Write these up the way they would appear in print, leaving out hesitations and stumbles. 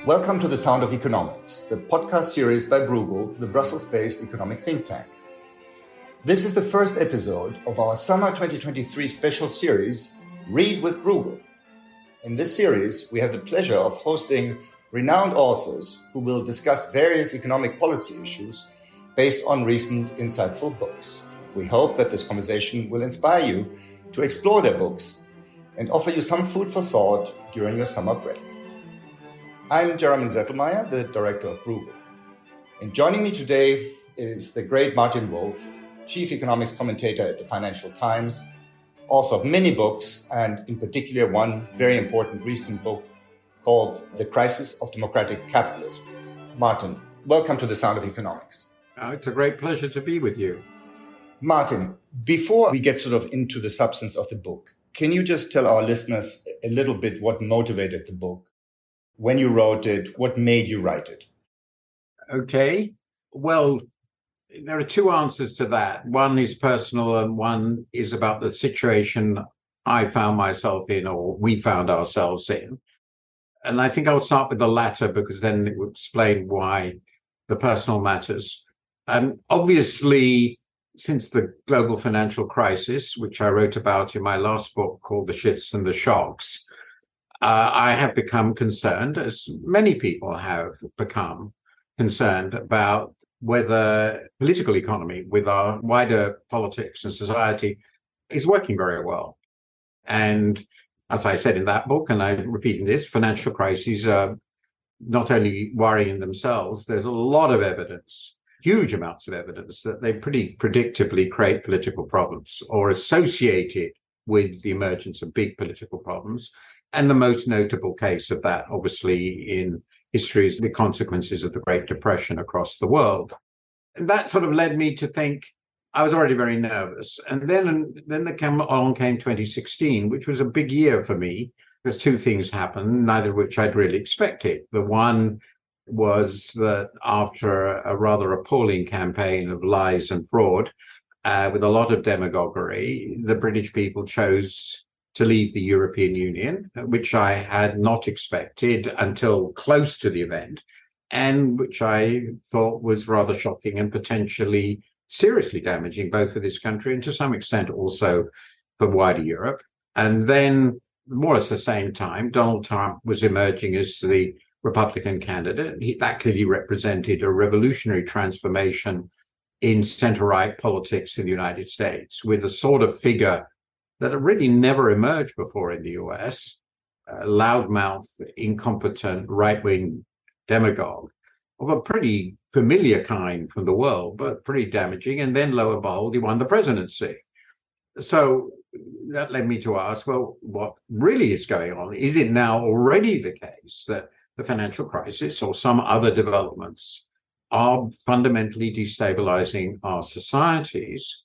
Welcome to The Sound of Economics, the podcast series by Bruegel, the Brussels-based economic think tank. This is the first episode of our summer 2023 special series, Read with Bruegel. In this series, we have the pleasure of hosting renowned authors who will discuss various economic policy issues based on recent insightful books. We hope that this conversation will inspire you to explore their books and offer you some food for thought during your summer break. I'm Jeromin and the director of Bruegel. And joining me today is the great Martin Wolf, chief economics commentator at the Financial Times, author of many books, and in particular one very important recent book called The Crisis of Democratic Capitalism. Martin, welcome to The Sound of Economics. It's a great pleasure to be with you. Martin, before we get sort of into the substance of the book, can you just tell our listeners a little bit what motivated the book? When you wrote it, what made you write it? Okay. Well, there are two answers to that. One is personal and one is about the situation I found myself in, or we found ourselves in. And I think I'll start with the latter because then it will explain why the personal matters. Obviously, since the global financial crisis, which I wrote about in my last book called The Shifts and the Shocks, I have become concerned, as many people have become concerned, about whether political economy, with our wider politics and society, is working very well. And as I said in that book, and I'm repeating this, financial crises are not only worrying themselves, there's a lot of evidence, huge amounts of evidence, that they pretty predictably create political problems or associated with the emergence of big political problems. And the most notable case of that, obviously, in history is the consequences of the Great Depression across the world. And that sort of led me to think I was already very nervous. And then came 2016, which was a big year for me, because two things happened, neither of which I'd really expected. The one was that after a rather appalling campaign of lies and fraud, with a lot of demagoguery, the British people chose to leave the European Union, which I had not expected until close to the event, and which I thought was rather shocking and potentially seriously damaging both for this country and to some extent also for wider Europe. And then, more or less the same time, Donald Trump was emerging as the Republican candidate. That clearly represented a revolutionary transformation in center-right politics in the United States, with a sort of figure that had really never emerged before in the US, loudmouth, incompetent, right-wing demagogue of a pretty familiar kind from the world, but pretty damaging. And then, lo and behold, he won the presidency. So that led me to ask, well, what really is going on? Is it now already the case that the financial crisis or some other developments are fundamentally destabilizing our societies?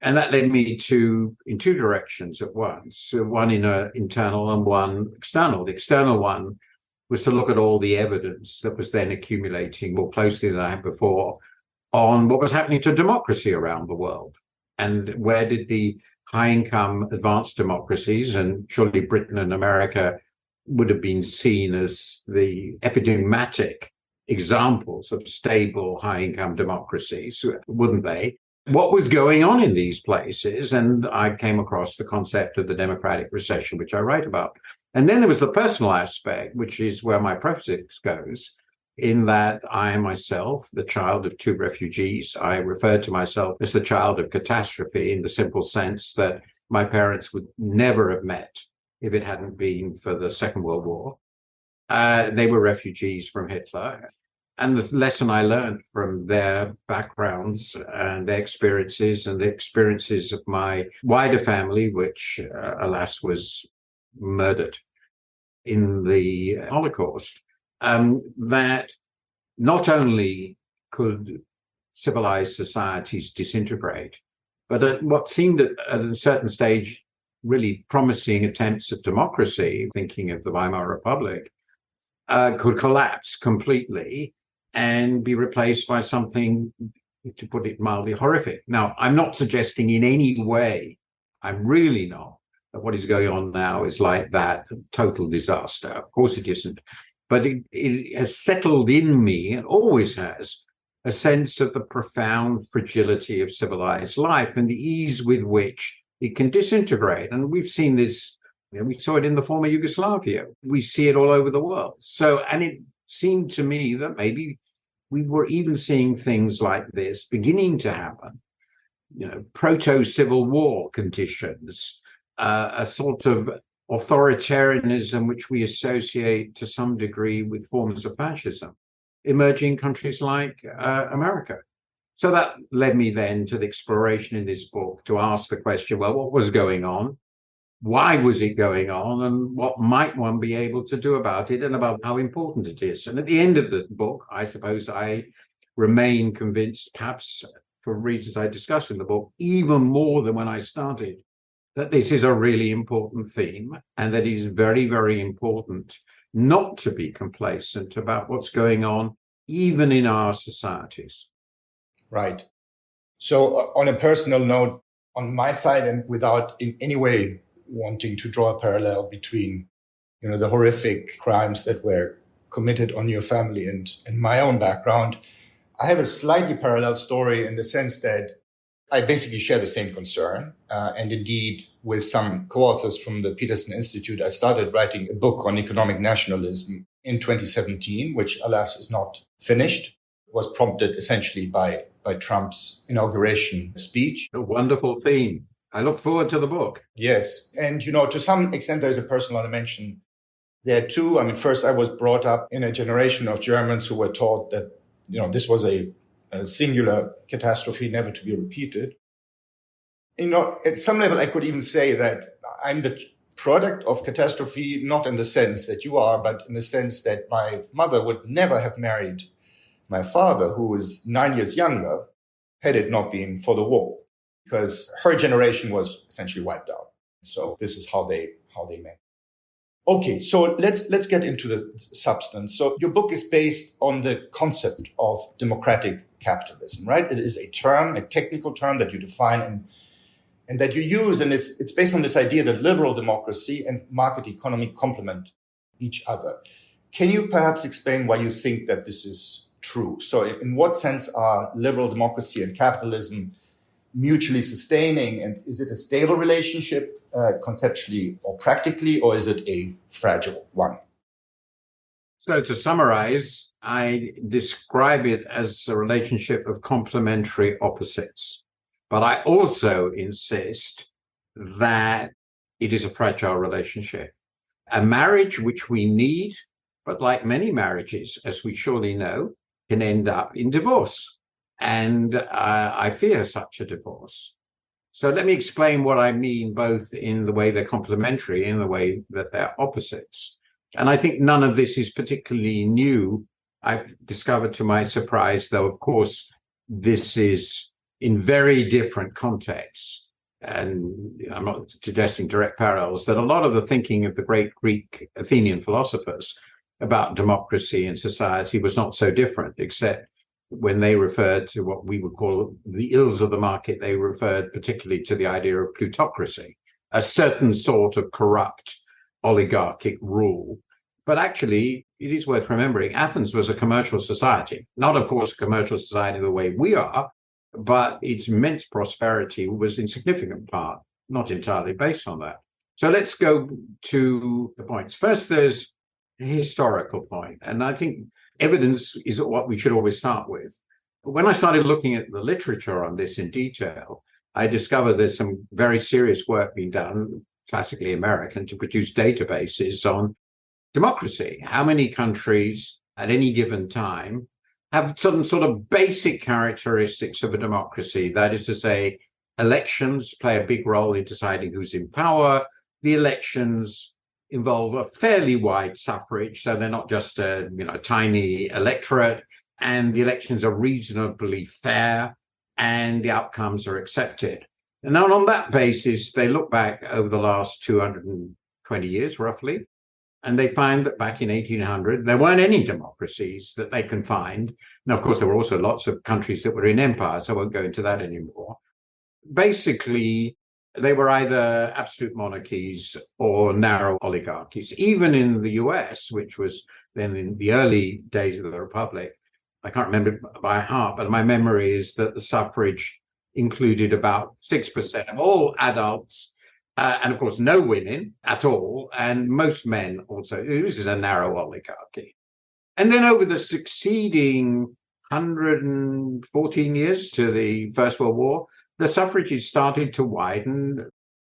And that led me in two directions at once, one internal and one external. The external one was to look at all the evidence that was then accumulating more closely than I had before on what was happening to democracy around the world. And where did the high-income advanced democracies, and surely Britain and America would have been seen as the epidemic examples of stable high-income democracies, wouldn't they? What was going on in these places? And I came across the concept of the democratic recession, which I write about. And then there was the personal aspect, which is where my preface goes, in that I am myself the child of two refugees. I refer to myself as the child of catastrophe in the simple sense that my parents would never have met if it hadn't been for the Second World War. They were refugees from Hitler. And the lesson I learned from their backgrounds and their experiences and the experiences of my wider family, which, alas, was murdered in the Holocaust, that not only could civilized societies disintegrate, but at what seemed at a certain stage really promising attempts at democracy, thinking of the Weimar Republic, could collapse completely and be replaced by something, to put it mildly, horrific. Now, I'm not suggesting in any way, I'm really not, that what is going on now is like that total disaster. Of course it isn't. but it has settled in me, and always has, a sense of the profound fragility of civilized life and the ease with which it can disintegrate. And we've seen this, we saw it in the former Yugoslavia. We see it all over the world. And it seemed to me that maybe we were even seeing things like this beginning to happen, proto-civil war conditions, a sort of authoritarianism which we associate to some degree with forms of fascism, emerging countries like America. So that led me then to the exploration in this book to ask the question, well, what was going on? Why was it going on? And what might one be able to do about it, and about how important it is? And at the end of the book, I suppose I remain convinced, perhaps for reasons I discuss in the book, even more than when I started, that this is a really important theme, and that it is very, very important not to be complacent about what's going on, even in our societies. Right. So on a personal note, on my side, and without in any way wanting to draw a parallel between, the horrific crimes that were committed on your family and my own background, I have a slightly parallel story in the sense that I basically share the same concern. And indeed, with some co-authors from the Peterson Institute, I started writing a book on economic nationalism in 2017, which, alas, is not finished. It was prompted essentially by Trump's inauguration speech. A wonderful theme. I look forward to the book. Yes. And, to some extent, there's a personal dimension there too. I mean, first, I was brought up in a generation of Germans who were taught that, this was a singular catastrophe, never to be repeated. At some level, I could even say that I'm the product of catastrophe, not in the sense that you are, but in the sense that my mother would never have married my father, who was 9 years younger, had it not been for the war, because her generation was essentially wiped out. So this is how they met. Okay, so let's get into the substance. So your book is based on the concept of democratic capitalism, right? It is a technical term that you define and that you use, and it's based on this idea that liberal democracy and market economy complement each other. Can you perhaps explain why you think that this is true? So in what sense are liberal democracy and capitalism mutually sustaining, and is it a stable relationship conceptually or practically, or is it a fragile one? So to summarize, I describe it as a relationship of complementary opposites. But I also insist that it is a fragile relationship. A marriage which we need, but like many marriages, as we surely know, can end up in divorce. And I fear such a divorce. So let me explain what I mean, both in the way they're complementary and the way that they're opposites. And I think none of this is particularly new. I've discovered to my surprise, though, of course, this is in very different contexts. And I'm not suggesting direct parallels, that a lot of the thinking of the great Greek Athenian philosophers about democracy and society was not so different, except when they referred to what we would call the ills of the market, they referred particularly to the idea of plutocracy, a certain sort of corrupt oligarchic rule. But actually, it is worth remembering, Athens was a commercial society, not, of course, a commercial society the way we are, but its immense prosperity was in significant part not entirely based on that. So let's go to the points. First, there's a historical point, and I think evidence is what we should always start with. When I started looking at the literature on this in detail, I discovered there's some very serious work being done, classically American, to produce databases on democracy. How many countries at any given time have some sort of basic characteristics of a democracy? That is to say, elections play a big role in deciding who's in power. The elections involve a fairly wide suffrage, so they're not just a tiny electorate, and the elections are reasonably fair, and the outcomes are accepted. And then on that basis, they look back over the last 220 years, roughly, and they find that back in 1800, there weren't any democracies that they can find. Now, of course, there were also lots of countries that were in empires, so I won't go into that anymore. Basically, They were either absolute monarchies or narrow oligarchies. Even in the US, which was then in the early days of the Republic, I can't remember it by heart, but my memory is that the suffrage included about 6% of all adults, and of course no women at all, and most men also. This is a narrow oligarchy. And then over the succeeding 114 years to the First World War, the suffrages started to widen.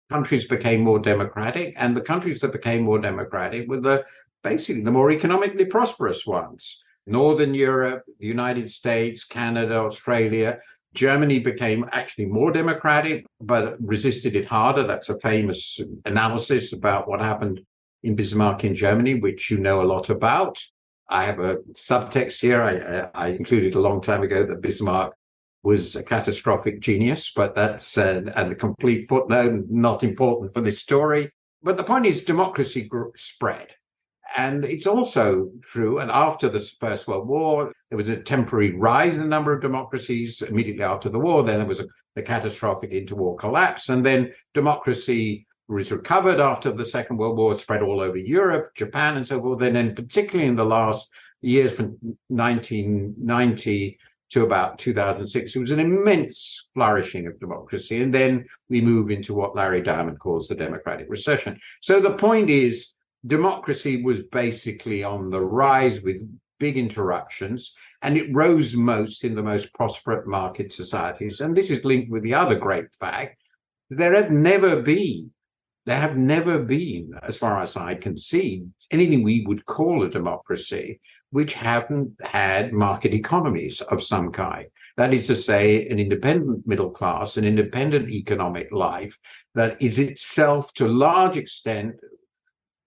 Countries became more democratic, and the countries that became more democratic were basically the more economically prosperous ones. Northern Europe, the United States, Canada, Australia. Germany became actually more democratic, but resisted it harder. That's a famous analysis about what happened in Bismarck in Germany, which you know a lot about. I have a subtext here. I included a long time ago that Bismarck was a catastrophic genius, but that's and a complete footnote, not important for this story. But the point is, democracy spread. And it's also true, and after the First World War, there was a temporary rise in the number of democracies immediately after the war. Then there was a catastrophic interwar collapse, and then democracy was recovered after the Second World War, spread all over Europe, Japan, and so forth. And then particularly in the last years from 1990 to about 2006, it was an immense flourishing of democracy. And then we move into what Larry Diamond calls the democratic recession. So the point is, democracy was basically on the rise with big interruptions, and it rose most in the most prosperous market societies. And this is linked with the other great fact: there have never been, as far as I can see, anything we would call a democracy which haven't had market economies of some kind. That is to say, an independent middle class, an independent economic life that is itself to a large extent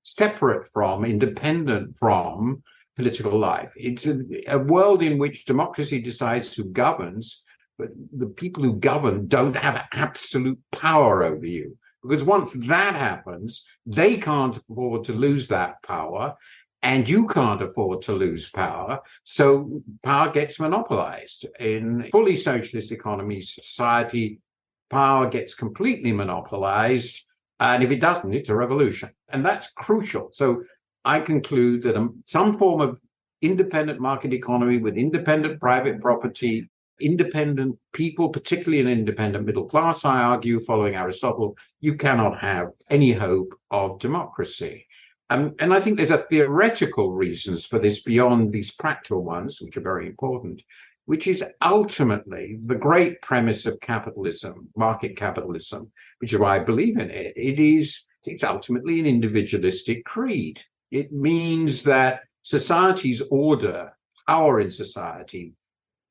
separate from, independent from political life. It's a world in which democracy decides who governs, but the people who govern don't have absolute power over you. Because once that happens, they can't afford to lose that power, and you can't afford to lose power. So power gets monopolized. In fully socialist economies, society, power gets completely monopolized. And if it doesn't, it's a revolution. And that's crucial. So I conclude that some form of independent market economy with independent private property, independent people, particularly an independent middle class, I argue, following Aristotle, you cannot have any hope of democracy. And I think there's a theoretical reasons for this beyond these practical ones, which are very important, which is ultimately the great premise of capitalism, market capitalism, which is why I believe in it. It's ultimately an individualistic creed. It means that society's order, power in society,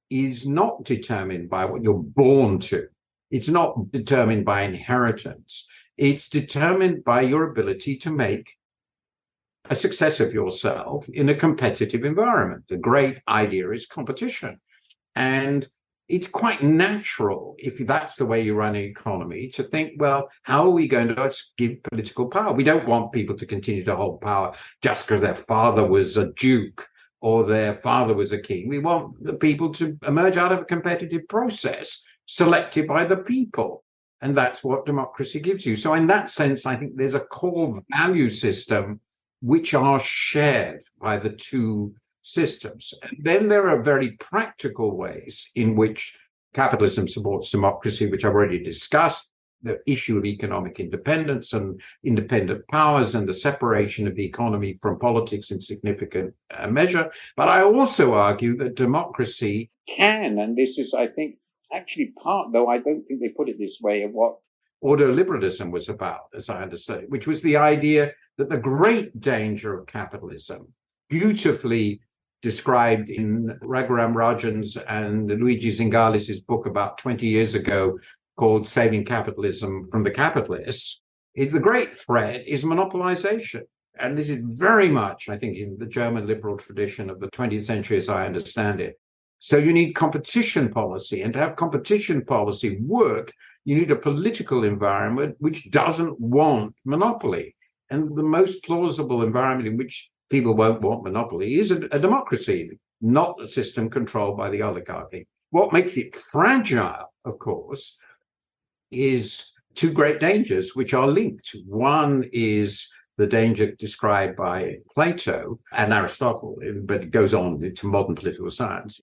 is not determined by what you're born to. It's not determined by inheritance. It's determined by your ability to make a success of yourself in a competitive environment. The great idea is competition. And it's quite natural, if that's the way you run an economy, to think, well, how are we going to give political power? We don't want people to continue to hold power just because their father was a duke or their father was a king. We want the people to emerge out of a competitive process selected by the people. And that's what democracy gives you. So in that sense, I think there's a core value system which are shared by the two systems. And then there are very practical ways in which capitalism supports democracy, which I've already discussed, the issue of economic independence and independent powers and the separation of the economy from politics in significant measure. But I also argue that democracy can, and this is, I think, actually part, though I don't think they put it this way, of what ordoliberalism was about, as I understood it, which was the idea that the great danger of capitalism, beautifully described in Raghuram Rajan's and Luigi Zingalis's book about 20 years ago called Saving Capitalism from the Capitalists, the great threat is monopolization. And this is very much, I think, in the German liberal tradition of the 20th century, as I understand it. So you need competition policy, and to have competition policy work, you need a political environment which doesn't want monopoly. And the most plausible environment in which people won't want monopoly is a democracy, not a system controlled by the oligarchy. What makes it fragile, of course, is two great dangers which are linked. One is the danger described by Plato and Aristotle, but it goes on into modern political science.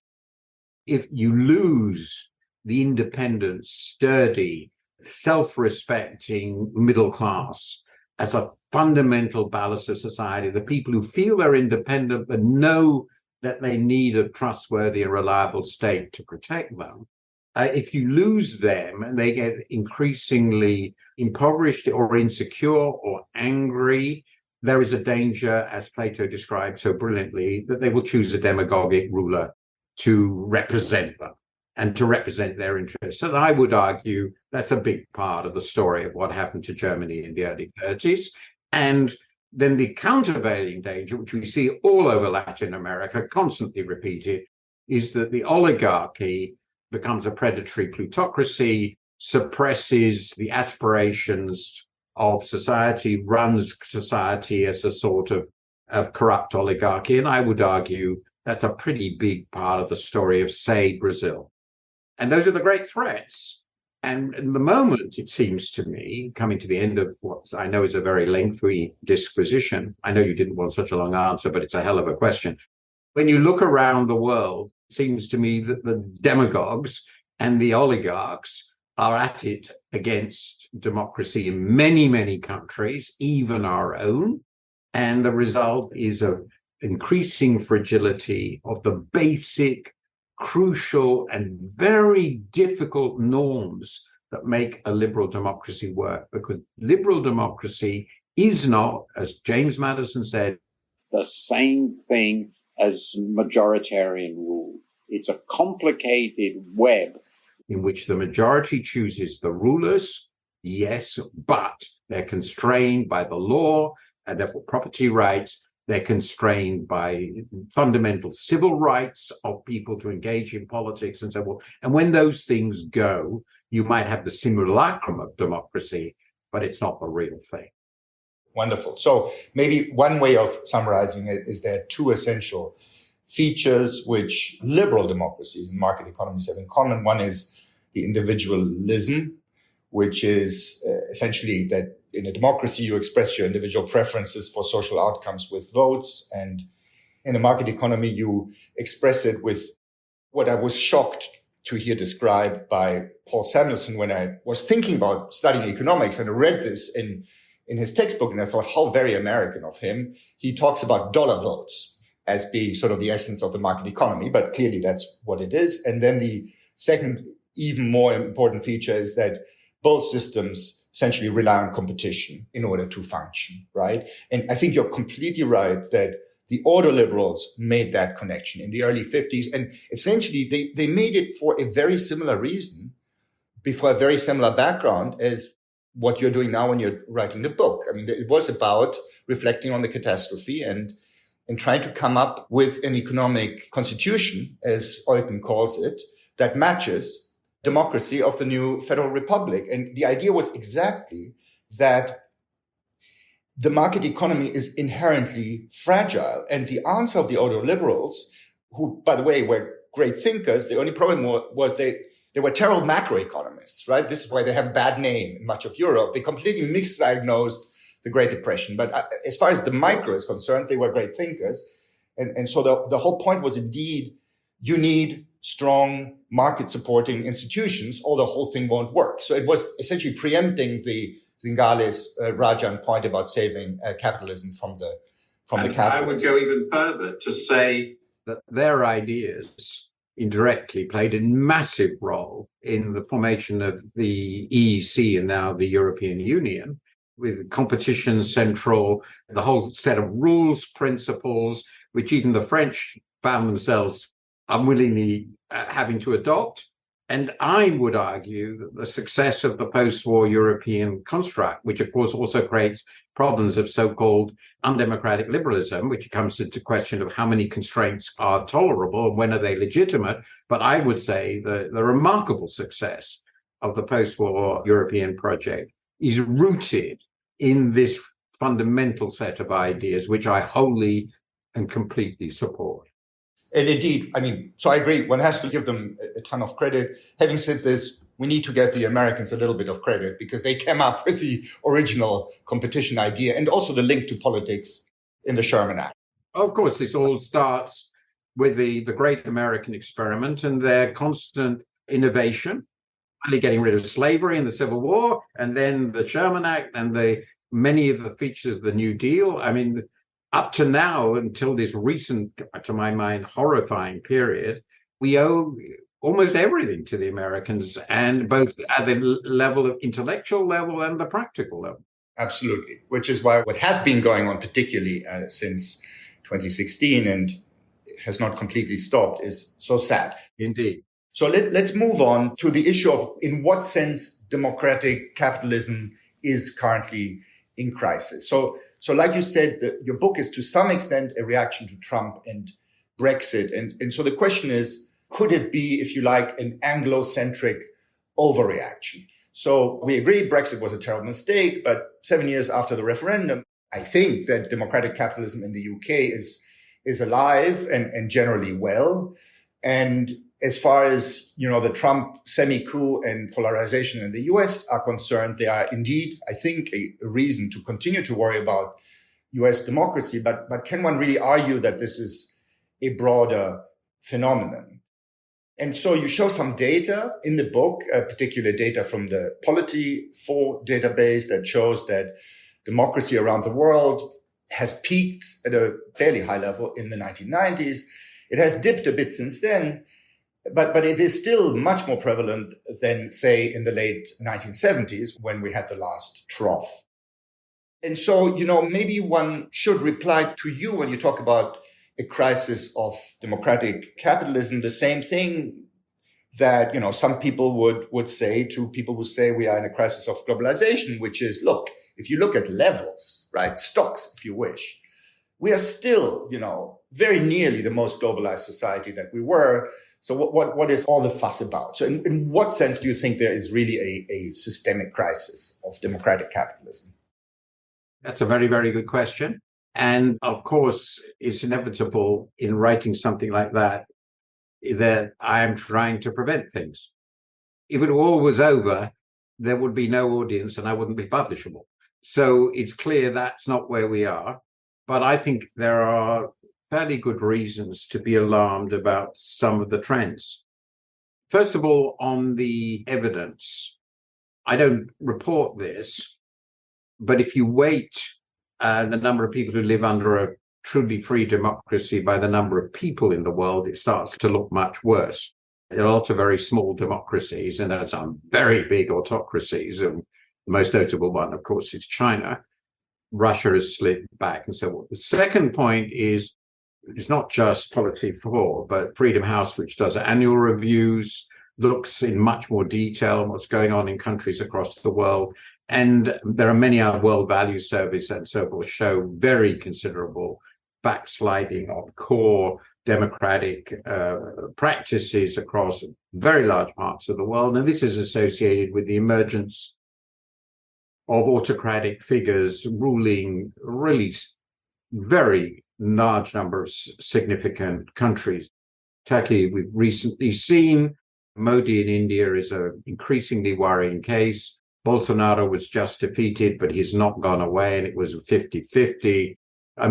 If you lose the independent, sturdy, self-respecting middle class as a fundamental ballast of society, the people who feel they're independent but know that they need a trustworthy and reliable state to protect them, if you lose them and they get increasingly impoverished or insecure or angry, there is a danger, as Plato described so brilliantly, that they will choose a demagogic ruler to represent them and to represent their interests. And I would argue that's a big part of the story of what happened to Germany in the early 30s. And then the countervailing danger, which we see all over Latin America, constantly repeated, is that the oligarchy becomes a predatory plutocracy, suppresses the aspirations of society, runs society as a sort of corrupt oligarchy. And I would argue that's a pretty big part of the story of, say, Brazil. And those are the great threats. And in the moment, it seems to me, coming to the end of what I know is a very lengthy disquisition, I know you didn't want such a long answer, but it's a hell of a question. When you look around the world, it seems to me that the demagogues and the oligarchs are at it against democracy in many, many countries, even our own. And the result is an increasing fragility of the basic, crucial, and very difficult norms that make a liberal democracy work. Because liberal democracy is not, as James Madison said, the same thing as majoritarian rule. It's a complicated web in which the majority chooses the rulers, yes, but they're constrained by the law and therefore property rights. They're constrained by fundamental civil rights of people to engage in politics and so forth. And when those things go, you might have the simulacrum of democracy, but it's not the real thing. Wonderful. So maybe one way of summarizing it is there are two essential features which liberal democracies and market economies have in common. One is the individualism, which is essentially that in a democracy, you express your individual preferences for social outcomes with votes. And in a market economy, you express it with what I was shocked to hear described by Paul Samuelson when I was thinking about studying economics, and I read this in his textbook, and I thought, how very American of him. He talks about dollar votes as being sort of the essence of the market economy, but clearly that's what it is. And then the second, even more important feature is that both systems essentially rely on competition in order to function, right? And I think you're completely right that the ordoliberals made that connection in the early 50s. And essentially, they made it for a very similar reason, before a very similar background as what you're doing now when you're writing the book. I mean, it was about reflecting on the catastrophe and trying to come up with an economic constitution, as Olten calls it, that matches democracy of the new federal republic. And the idea was exactly that the market economy is inherently fragile. And the answer of the ordoliberals, who, by the way, were great thinkers, the only problem was they were terrible macroeconomists, right? This is why they have a bad name in much of Europe. They completely misdiagnosed the Great Depression. But as far as the micro is concerned, they were great thinkers. And so the whole point was indeed, you need strong market supporting institutions or the whole thing won't work. So it was essentially preempting the Zingales Rajan point about saving capitalism from the capitalists. I would go even further to say that their ideas indirectly played a massive role in the formation of the EEC and now the European Union, with competition central, the whole set of rules, principles, which even the French found themselves unwillingly having to adopt. And I would argue that the success of the post-war European construct, which of course also creates problems of so-called undemocratic liberalism, which comes into question of how many constraints are tolerable and when are they legitimate. But I would say the remarkable success of the post-war European project is rooted in this fundamental set of ideas, which I wholly and completely support. And indeed, I mean, so I agree, one has to give them a ton of credit. Having said this, we need to give the Americans a little bit of credit because they came up with the original competition idea and also the link to politics in the Sherman Act. Of course, this all starts with the great American experiment and their constant innovation, finally getting rid of slavery in the Civil War, and then the Sherman Act and many of the features of the New Deal. I mean, up to now, until this recent, to my mind, horrifying period, we owe almost everything to the Americans, and both at the level of intellectual level and the practical level. Absolutely, which is why what has been going on, particularly since 2016 and has not completely stopped, is so sad. Indeed. So let's move on to the issue of in what sense democratic capitalism is currently in crisis. So like you said, your book is to some extent a reaction to Trump and Brexit. And so the question is, could it be, if you like, an Anglo-centric overreaction? So we agree Brexit was a terrible mistake, but 7 years after the referendum, I think that democratic capitalism in the UK is alive and generally well. And as far as, the Trump semi-coup and polarization in the US are concerned, they are indeed, I think, a reason to continue to worry about US democracy. But can one really argue that this is a broader phenomenon? And so you show some data in the book, particular data from the Polity4 database that shows that democracy around the world has peaked at a fairly high level in the 1990s. It has dipped a bit since then, but it is still much more prevalent than, say, in the late 1970s when we had the last trough. And so, maybe one should reply to you when you talk about a crisis of democratic capitalism, the same thing that, some people would say to people who say we are in a crisis of globalization, which is, look, if you look at levels, right, stocks, if you wish, we are still, very nearly the most globalized society that we were. So what is all the fuss about? So in what sense do you think there is really a systemic crisis of democratic capitalism? That's a very, very good question. And of course, it's inevitable in writing something like that I am trying to prevent things. If it all was over, there would be no audience and I wouldn't be publishable. So it's clear that's not where we are. But I think there are fairly good reasons to be alarmed about some of the trends. First of all, on the evidence, I don't report this, but if you weight the number of people who live under a truly free democracy by the number of people in the world, it starts to look much worse. There are lots of very small democracies, and there are some very big autocracies. And the most notable one, of course, is China. Russia has slipped back and so on. The second point is, it's not just Polity4, but Freedom House, which does annual reviews, looks in much more detail on what's going on in countries across the world. And there are many other World Value Surveys and so forth show very considerable backsliding of core democratic practices across very large parts of the world. And this is associated with the emergence of autocratic figures ruling really very large number of significant countries. Turkey, we've recently seen. Modi in India is an increasingly worrying case. Bolsonaro was just defeated, but he's not gone away, and it was 50-50.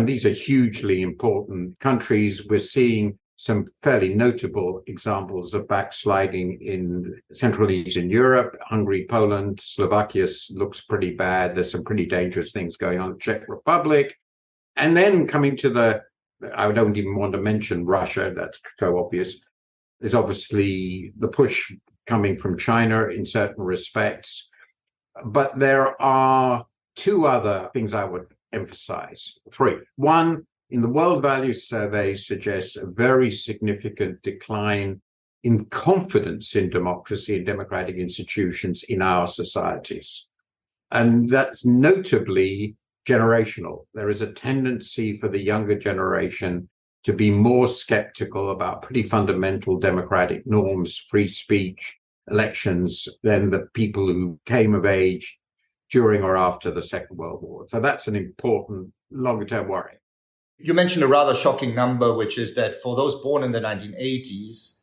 These are hugely important countries. We're seeing some fairly notable examples of backsliding in Central and Eastern Europe. Hungary, Poland, Slovakia looks pretty bad. There's some pretty dangerous things going on in the Czech Republic. And then coming to I don't even want to mention Russia, that's so obvious. There's obviously the push coming from China in certain respects. But there are two other things I would emphasize. Three. One, in the World Value Survey suggests a very significant decline in confidence in democracy and democratic institutions in our societies. And that's notably generational. There is a tendency for the younger generation to be more skeptical about pretty fundamental democratic norms, free speech, elections, than the people who came of age during or after the Second World War. So that's an important longer-term worry. You mentioned a rather shocking number, which is that for those born in the 1980s,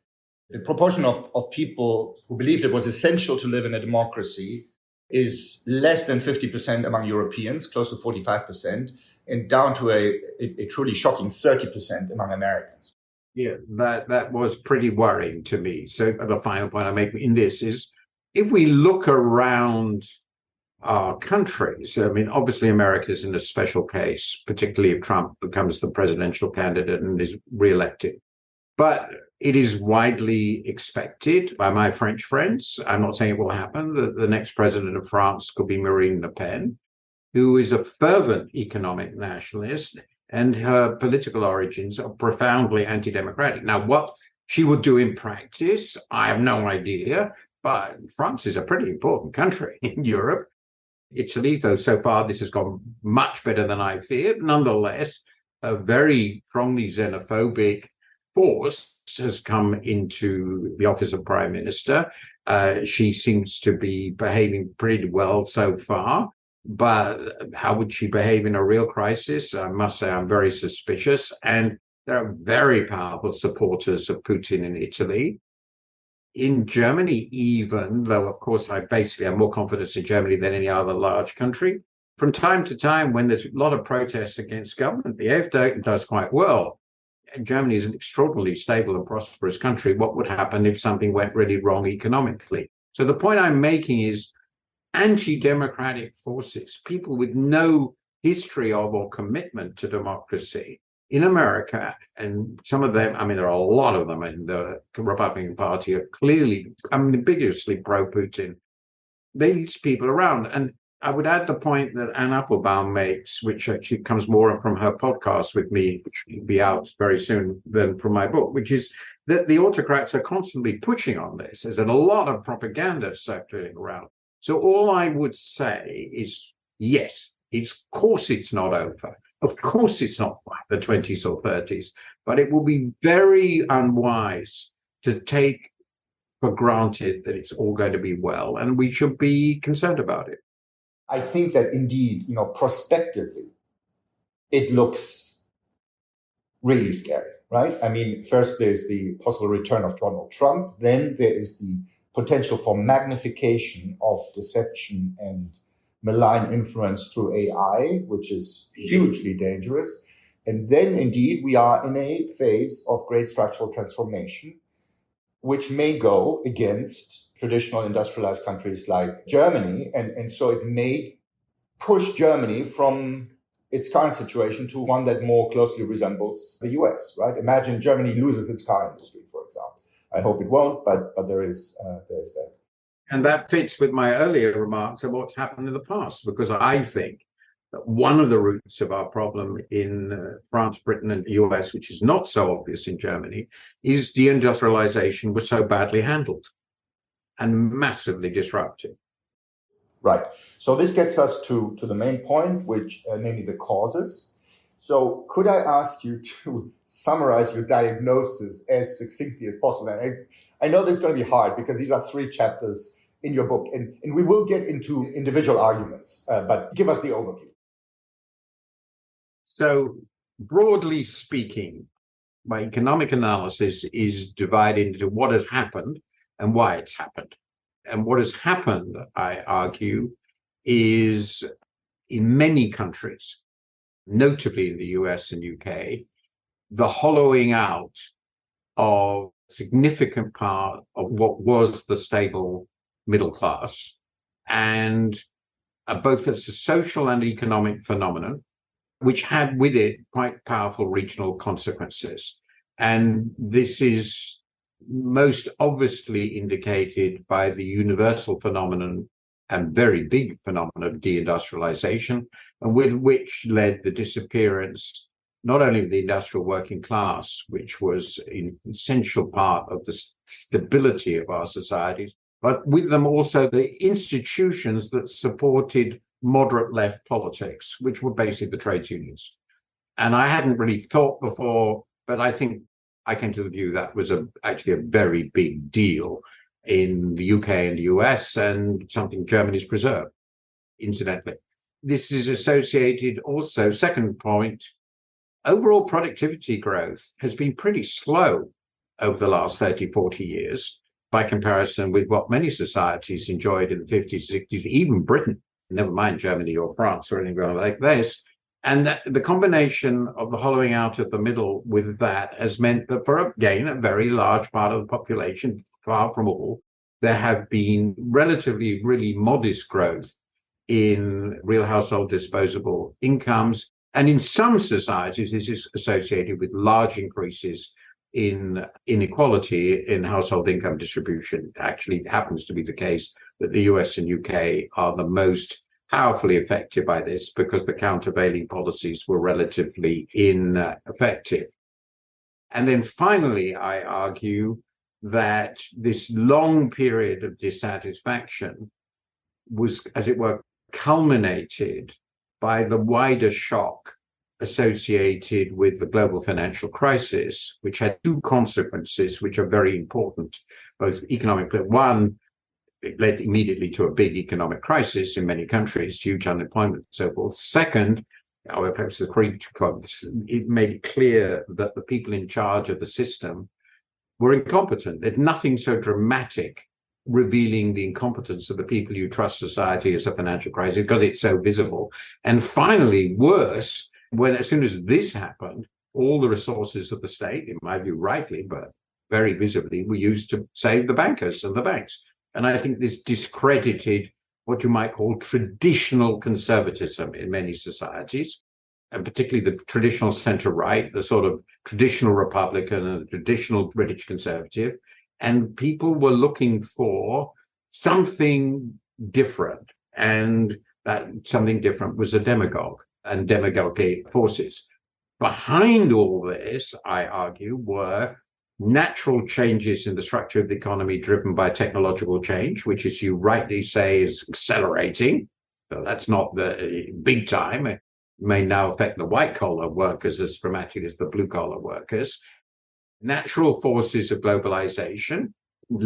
the proportion of people who believed it was essential to live in a democracy is less than 50% among Europeans, close to 45%, and down to a truly shocking 30% among Americans. Yeah, that was pretty worrying to me. So the final point I make in this is, if we look around our countries, I mean, obviously America is in a special case, particularly if Trump becomes the presidential candidate and is reelected. But it is widely expected by my French friends, I'm not saying it will happen, that the next president of France could be Marine Le Pen, who is a fervent economic nationalist, and her political origins are profoundly anti-democratic. Now, what she would do in practice, I have no idea, but France is a pretty important country in Europe. Italy, though so far this has gone much better than I feared, nonetheless, a very strongly xenophobic force has come into the office of Prime Minister. She seems to be behaving pretty well so far. But how would she behave in a real crisis? I must say I'm very suspicious. And there are very powerful supporters of Putin in Italy. In Germany, even, though, of course, I basically have more confidence in Germany than any other large country, from time to time, when there's a lot of protests against government, the AfD does quite well. And Germany is an extraordinarily stable and prosperous country. What would happen if something went really wrong economically? So the point I'm making is, anti-democratic forces, people with no history of or commitment to democracy in America, and some of them, I mean, there are a lot of them in the Republican Party, are clearly, ambiguously pro-Putin. These people around. And I would add the point that Anne Applebaum makes, which actually comes more from her podcast with me, which will be out very soon, than from my book, which is that the autocrats are constantly pushing on this. There's a lot of propaganda circulating around. So all I would say is, yes, of course it's not over. Of course it's not like the 20s or 30s, but it will be very unwise to take for granted that it's all going to be well, and we should be concerned about it. I think that indeed, prospectively, it looks really scary, right? I mean, first there's the possible return of Donald Trump, then there is the potential for magnification of deception and malign influence through AI, which is hugely dangerous. And then indeed we are in a phase of great structural transformation, which may go against traditional industrialized countries like Germany. And so it may push Germany from its current situation to one that more closely resembles the US, right? Imagine Germany loses its car industry, for example. I hope it won't, but there is that. And that fits with my earlier remarks of what's happened in the past, because I think that one of the roots of our problem in France, Britain, and the US, which is not so obvious in Germany, is deindustrialization was so badly handled and massively disrupted. Right. So this gets us to the main point, which namely the causes. So could I ask you to summarize your diagnosis as succinctly as possible? And I know this is going to be hard because these are 3 chapters in your book, and we will get into individual arguments, but give us the overview. So broadly speaking, my economic analysis is divided into what has happened and why it's happened. And what has happened, I argue, is in many countries, notably in the US and UK, the hollowing out of a significant part of what was the stable middle class, and both as a social and economic phenomenon, which had with it quite powerful regional consequences. And this is most obviously indicated by the universal phenomenon and very big phenomenon of deindustrialization, and with which led the disappearance not only of the industrial working class, which was an essential part of the stability of our societies, but with them also the institutions that supported moderate left politics, which were basically the trades unions. And I hadn't really thought before, but I think I came to the view that was actually a very big deal in the UK and the US, and something Germany's preserved, incidentally. This is associated also, second point, overall productivity growth has been pretty slow over the last 30, 40 years by comparison with what many societies enjoyed in the 50s, 60s, even Britain, never mind Germany or France or anything like this. And that the combination of the hollowing out of the middle with that has meant that for, again, a very large part of the population, far from all, there have been relatively really modest growth in real household disposable incomes. And in some societies, this is associated with large increases in inequality in household income distribution. Actually, it happens to be the case that the US and UK are the most powerfully affected by this because the countervailing policies were relatively ineffective. And then finally, I argue that this long period of dissatisfaction was, as it were, culminated by the wider shock associated with the global financial crisis, which had two consequences which are very important, both economically. One, it led immediately to a big economic crisis in many countries, huge unemployment and so forth. Second, it made it clear that the people in charge of the system were incompetent. There's nothing so dramatic revealing the incompetence of the people you trust society as a financial crisis because it's so visible. And finally, worse, as soon as this happened, all the resources of the state, in my view, rightly, but very visibly, were used to save the bankers and the banks. And I think this discredited what you might call traditional conservatism in many societies, and particularly the traditional center-right, the sort of traditional Republican and the traditional British conservative. And people were looking for something different. And that something different was a demagogue and demagogic forces. Behind all this, I argue, were natural changes in the structure of the economy driven by technological change, which, as you rightly say, is accelerating. So that's not the big time. It may now affect the white-collar workers as dramatically as the blue-collar workers. Natural forces of globalization,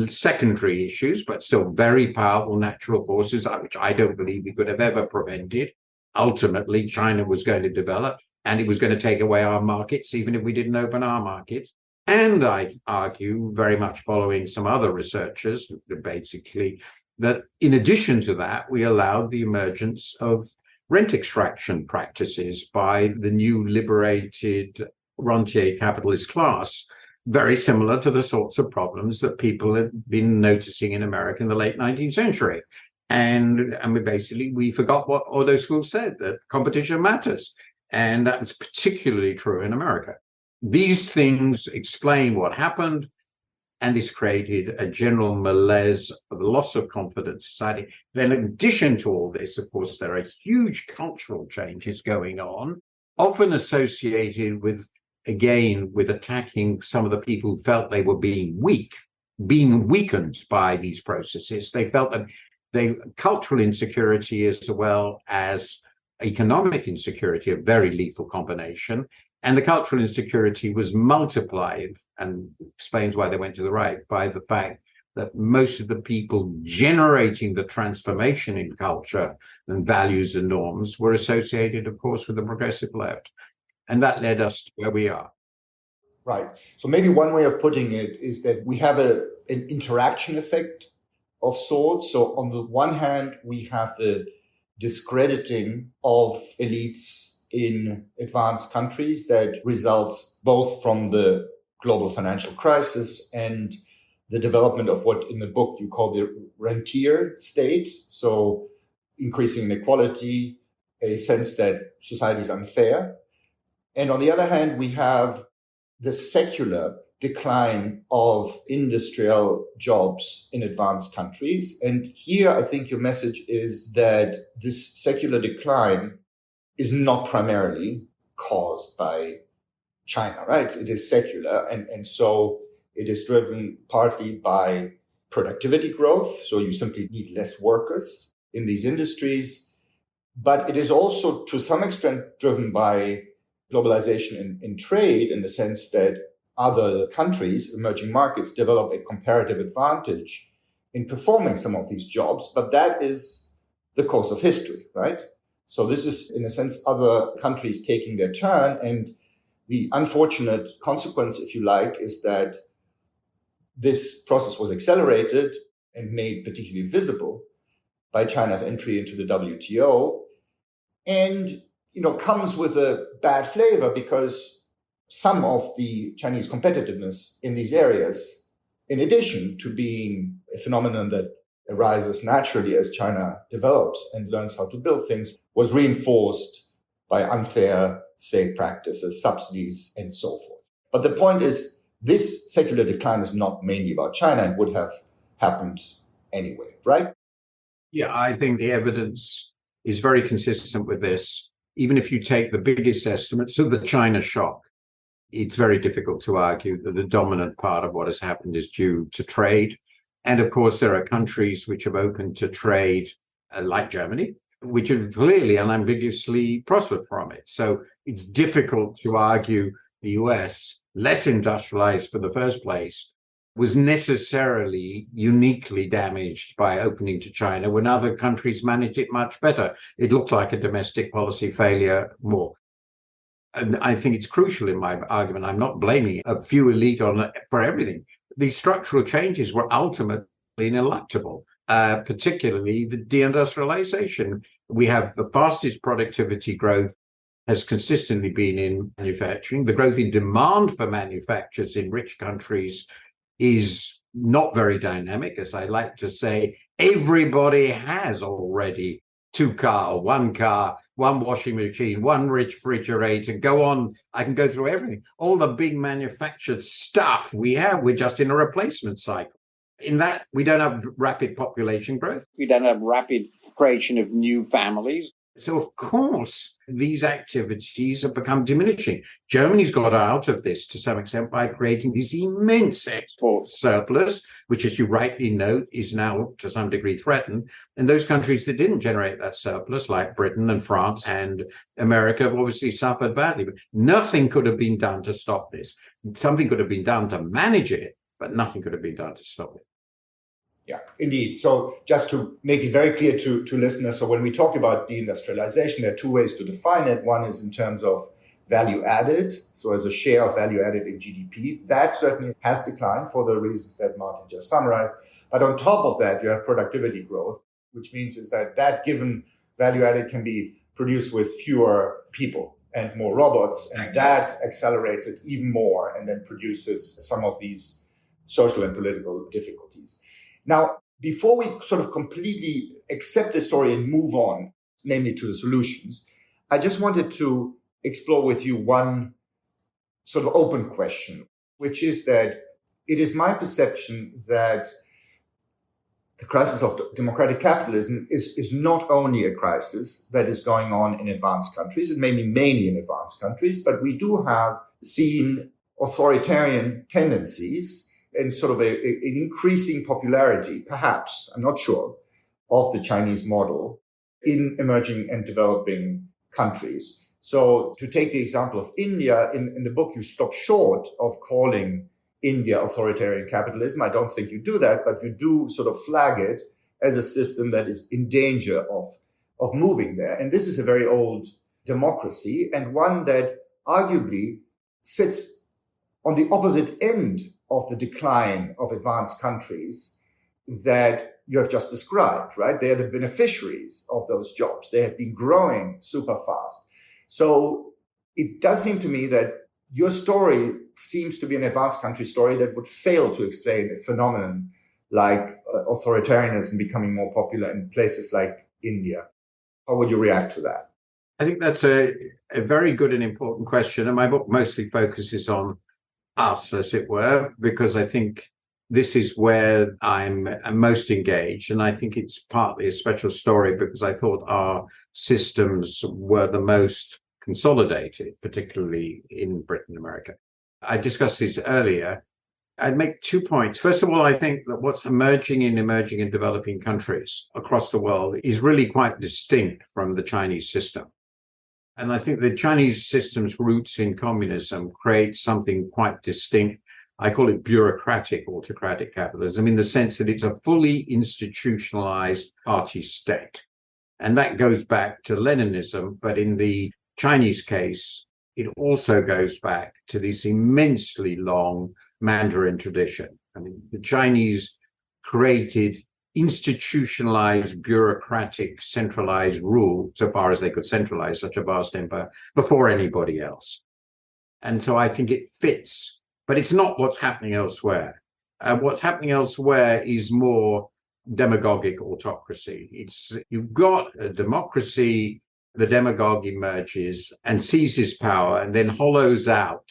secondary issues, but still very powerful natural forces, which I don't believe we could have ever prevented. Ultimately, China was going to develop, and it was going to take away our markets, even if we didn't open our markets. And I argue, very much following some other researchers, basically, that in addition to that, we allowed the emergence of rent extraction practices by the new liberated rentier capitalist class, very similar to the sorts of problems that people had been noticing in America in the late 19th century. And we forgot what all those schools said, that competition matters. And that was particularly true in America. These things explain what happened, and this created a general malaise of loss of confidence in society. Then in addition to all this, of course, there are huge cultural changes going on, often associated with attacking some of the people who felt they were being weakened by these processes. They felt that cultural insecurity as well as economic insecurity, a very lethal combination. And the cultural insecurity was multiplied, and explains why they went to the right, by the fact that most of the people generating the transformation in culture and values and norms were associated, of course, with the progressive left. And that led us to where we are. Right. So maybe one way of putting it is that we have an interaction effect of sorts. So on the one hand, we have the discrediting of elites in advanced countries that results both from the global financial crisis and the development of what in the book you call the rentier state. So increasing inequality, a sense that society is unfair. And on the other hand, we have the secular decline of industrial jobs in advanced countries. And here, I think your message is that this secular decline is not primarily caused by China, right? It is secular. And so it is driven partly by productivity growth. So you simply need less workers in these industries. But it is also to some extent driven by globalization in trade, in the sense that other countries, emerging markets, develop a comparative advantage in performing some of these jobs. But that is the course of history, right? So this is, in a sense, other countries taking their turn. And The unfortunate consequence, if you like, is that this process was accelerated and made particularly visible by China's entry into the WTO, and comes with a bad flavor because some of the Chinese competitiveness in these areas, in addition to being a phenomenon that arises naturally as China develops and learns how to build things, was reinforced by unfair state practices, subsidies, and so forth. But the point is, this secular decline is not mainly about China and would have happened anyway, right? Yeah, I think the evidence is very consistent with this. Even if you take the biggest estimates of the China shock, it's very difficult to argue that the dominant part of what has happened is due to trade. And of course, there are countries which have opened to trade, like Germany, which have clearly and unambiguously prospered from it. So it's difficult to argue the US, less industrialized for the first place, was necessarily uniquely damaged by opening to China when other countries managed it much better. It looked like a domestic policy failure more. And I think it's crucial in my argument. I'm not blaming a few elite for everything. These structural changes were ultimately ineluctable, particularly the deindustrialization. We have the fastest productivity growth has consistently been in manufacturing. The growth in demand for manufacturers in rich countries is not very dynamic. As I like to say, everybody has already one car, one washing machine, one refrigerator, go on. I can go through everything. All the big manufactured stuff we're just in a replacement cycle. In that, we don't have rapid population growth. We don't have rapid creation of new families. So, of course, these activities have become diminishing. Germany's got out of this to some extent by creating this immense export surplus, which, as you rightly note, is now to some degree threatened. And those countries that didn't generate that surplus, like Britain and France and America, have obviously suffered badly. But nothing could have been done to stop this. Something could have been done to manage it, but nothing could have been done to stop it. Yeah, indeed. So just to make it very clear to listeners, so when we talk about deindustrialization, there are two ways to define it. One is in terms of value added, so as a share of value added in GDP. That certainly has declined for the reasons that Martin just summarized. But on top of that, you have productivity growth, which means is that given value added can be produced with fewer people and more robots, and that accelerates it even more and then produces some of these social and political difficulties. Now, before we sort of completely accept the story and move on, namely to the solutions, I just wanted to explore with you one sort of open question, which is that it is my perception that the crisis of democratic capitalism is not only a crisis that is going on in advanced countries, it may be mainly in advanced countries, but we do have seen authoritarian tendencies and sort of an increasing popularity, perhaps, I'm not sure, of the Chinese model in emerging and developing countries. So to take the example of India, in the book, you stop short of calling India authoritarian capitalism. I don't think you do that, but you do sort of flag it as a system that is in danger of moving there. And this is a very old democracy and one that arguably sits on the opposite end of the decline of advanced countries that you have just described, right? They are the beneficiaries of those jobs. They have been growing super fast. So it does seem to me that your story seems to be an advanced country story that would fail to explain a phenomenon like authoritarianism becoming more popular in places like India. How would you react to that? I think that's a very good and important question. And my book mostly focuses on us, as it were, because I think this is where I'm most engaged. And I think it's partly a special story because I thought our systems were the most consolidated, particularly in Britain and America. I discussed this earlier. I'd make 2 points. First of all, I think that what's emerging in emerging and developing countries across the world is really quite distinct from the Chinese system. And I think the Chinese system's roots in communism create something quite distinct. I call it bureaucratic autocratic capitalism in the sense that it's a fully institutionalized party state. And that goes back to Leninism, but in the Chinese case, it also goes back to this immensely long Mandarin tradition. I mean, the Chinese created institutionalized, bureaucratic, centralized rule, so far as they could centralize such a vast empire, before anybody else. And so I think it fits, but it's not what's happening elsewhere. What's happening elsewhere is more demagogic autocracy. You've got a democracy, the demagogue emerges and seizes power and then hollows out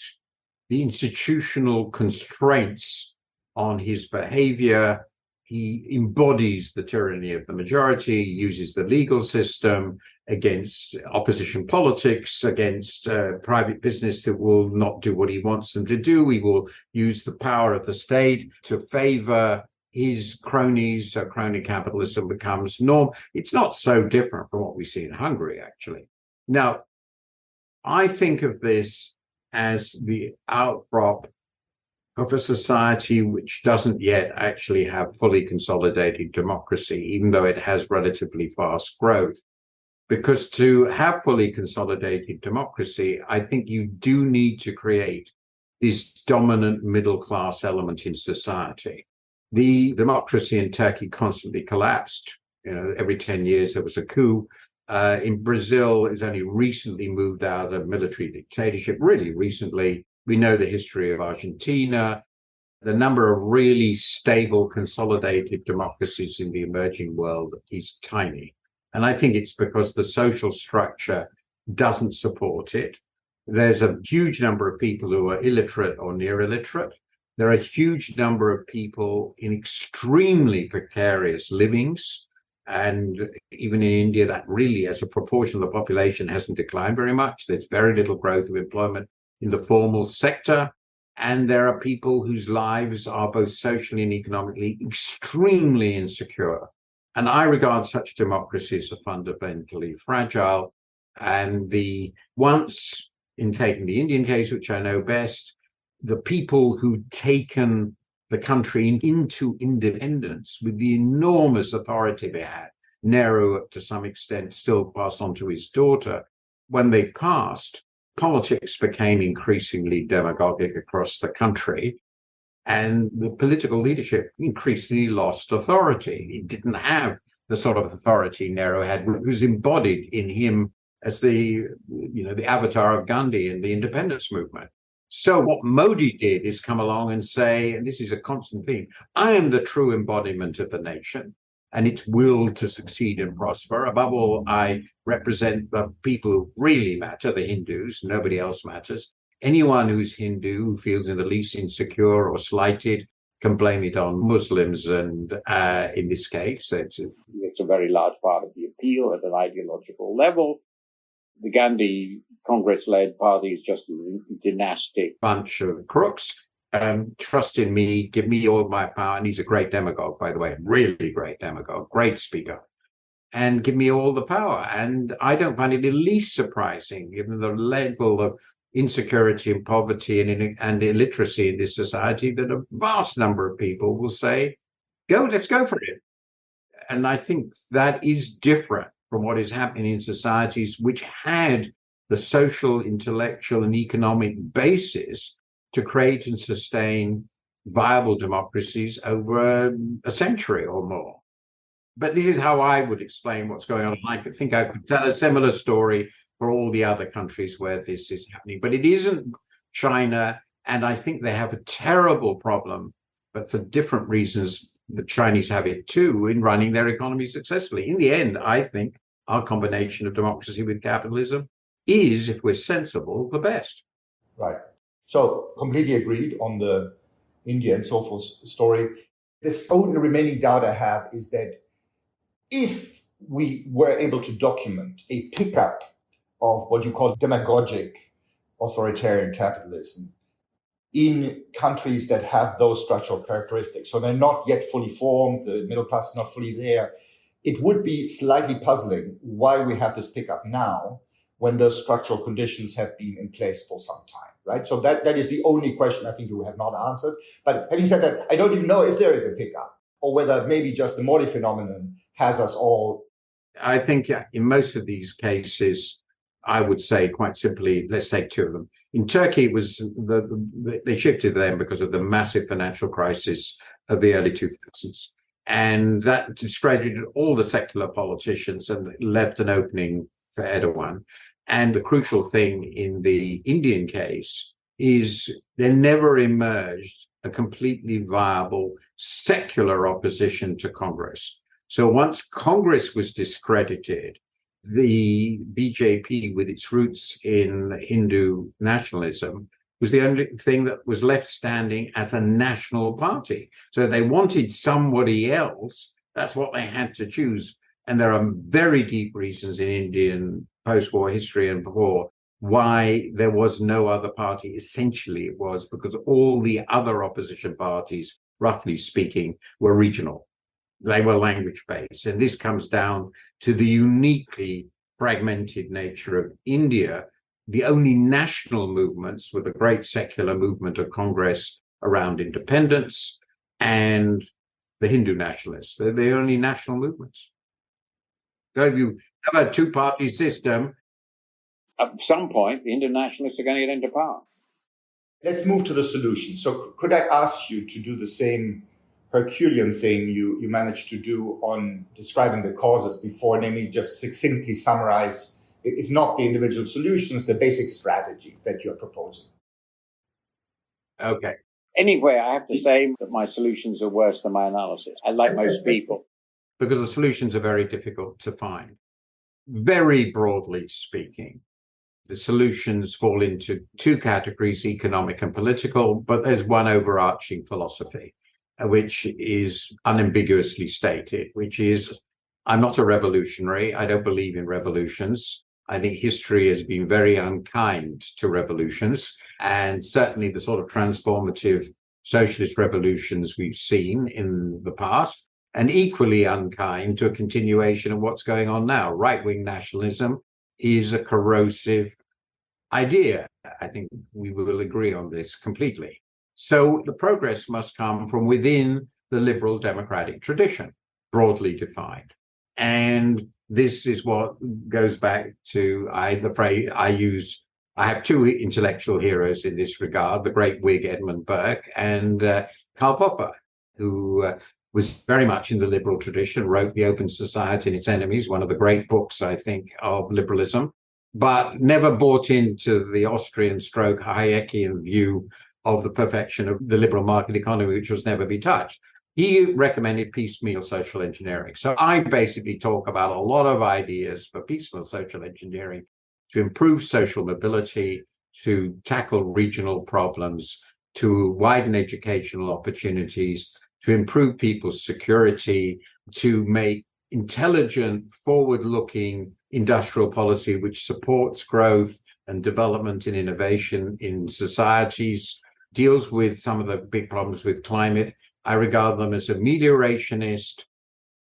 the institutional constraints on his behavior. He embodies the tyranny of the majority, uses the legal system against opposition politics, against private business that will not do what he wants them to do. He will use the power of the state to favor his cronies, so crony capitalism becomes norm. It's not so different from what we see in Hungary, actually. Now, I think of this as the outcrop of a society which doesn't yet actually have fully consolidated democracy, even though it has relatively fast growth. Because to have fully consolidated democracy, I think you do need to create this dominant middle class element in society. The democracy in Turkey constantly collapsed. Every 10 years there was a coup. In Brazil, it's only recently moved out of military dictatorship, really recently. We know the history of Argentina. The number of really stable, consolidated democracies in the emerging world is tiny. And I think it's because the social structure doesn't support it. There's a huge number of people who are illiterate or near illiterate. There are a huge number of people in extremely precarious livings. And even in India, that really, as a proportion of the population, hasn't declined very much. There's very little growth of employment in the formal sector. And there are people whose lives are both socially and economically extremely insecure. And I regard such democracies as fundamentally fragile. And once, in taking the Indian case, which I know best, the people who'd taken the country into independence with the enormous authority they had, Nehru, to some extent, still passed on to his daughter, when they passed, politics became increasingly demagogic across the country, and the political leadership increasingly lost authority. It didn't have the sort of authority Nehru had, which was embodied in him as the avatar of Gandhi in the independence movement. So what Modi did is come along and say, and this is a constant theme, I am the true embodiment of the nation and its will to succeed and prosper. Above all, I represent the people who really matter, the Hindus. Nobody else matters. Anyone who's Hindu, who feels in the least insecure or slighted, can blame it on Muslims. And in this case, it's a very large part of the appeal at an ideological level. The Gandhi Congress-led party is just a dynastic bunch of crooks. Trust in me, give me all my power. And he's a great demagogue, by the way, really great demagogue, great speaker. And give me all the power. And I don't find it the least surprising, given the level of insecurity and poverty and illiteracy in this society, that a vast number of people will say, let's go for it. And I think that is different from what is happening in societies which had the social, intellectual, and economic basis to create and sustain viable democracies over a century or more. But this is how I would explain what's going on. I think I could tell a similar story for all the other countries where this is happening. But it isn't China, and I think they have a terrible problem, but for different reasons. The Chinese have it too in running their economy successfully. In the end, I think our combination of democracy with capitalism is, if we're sensible, the best. Right. So completely agreed on the India and so forth story. The only remaining doubt I have is that if we were able to document a pickup of what you call demagogic authoritarian capitalism in countries that have those structural characteristics, so they're not yet fully formed, the middle class is not fully there, it would be slightly puzzling why we have this pickup now when those structural conditions have been in place for some time, right? So that is the only question I think you have not answered. But having said that, I don't even know if there is a pickup or whether maybe just the Modi phenomenon has us all. I think in most of these cases, I would say quite simply, let's take two of them. In Turkey, it was they shifted them because of the massive financial crisis of the early 2000s. And that discredited all the secular politicians and left an opening for Erdogan. And the crucial thing in the Indian case is there never emerged a completely viable secular opposition to Congress. So once Congress was discredited, the BJP, with its roots in Hindu nationalism, was the only thing that was left standing as a national party. So they wanted somebody else. That's what they had to choose. And there are very deep reasons in Indian post-war history and before why there was no other party. Essentially, it was because all the other opposition parties, roughly speaking, were regional. They were language-based. And this comes down to the uniquely fragmented nature of India. The only national movements were the great secular movement of Congress around independence and the Hindu nationalists. They're the only national movements. So if you have a two-party system, at some point, the Hindu nationalists are going to get into power. Let's move to the solution. So could I ask you to do the same Herculean thing you managed to do on describing the causes before, namely just succinctly summarize, if not the individual solutions, the basic strategy that you're proposing? Okay. Anyway, I have to say that my solutions are worse than my analysis, like most people. Because the solutions are very difficult to find. Very broadly speaking, the solutions fall into two categories, economic and political, but there's one overarching philosophy, which is unambiguously stated, which is, I'm not a revolutionary. I don't believe in revolutions. I think history has been very unkind to revolutions, and certainly the sort of transformative socialist revolutions we've seen in the past, and equally unkind to a continuation of what's going on now. Right-wing nationalism is a corrosive idea. I think we will agree on this completely. So the progress must come from within the liberal democratic tradition, broadly defined. And this is what goes back to the phrase I use. I have two intellectual heroes in this regard, the great Whig Edmund Burke and Karl Popper, who was very much in the liberal tradition, wrote The Open Society and Its Enemies, one of the great books, I think, of liberalism, but never bought into the Austrian stroke Hayekian view of the perfection of the liberal market economy, which was never be touched. He recommended piecemeal social engineering. So I basically talk about a lot of ideas for piecemeal social engineering to improve social mobility, to tackle regional problems, to widen educational opportunities, to improve people's security, to make intelligent, forward-looking industrial policy which supports growth and development and innovation in societies, deals with some of the big problems with climate. I regard them as ameliorationist.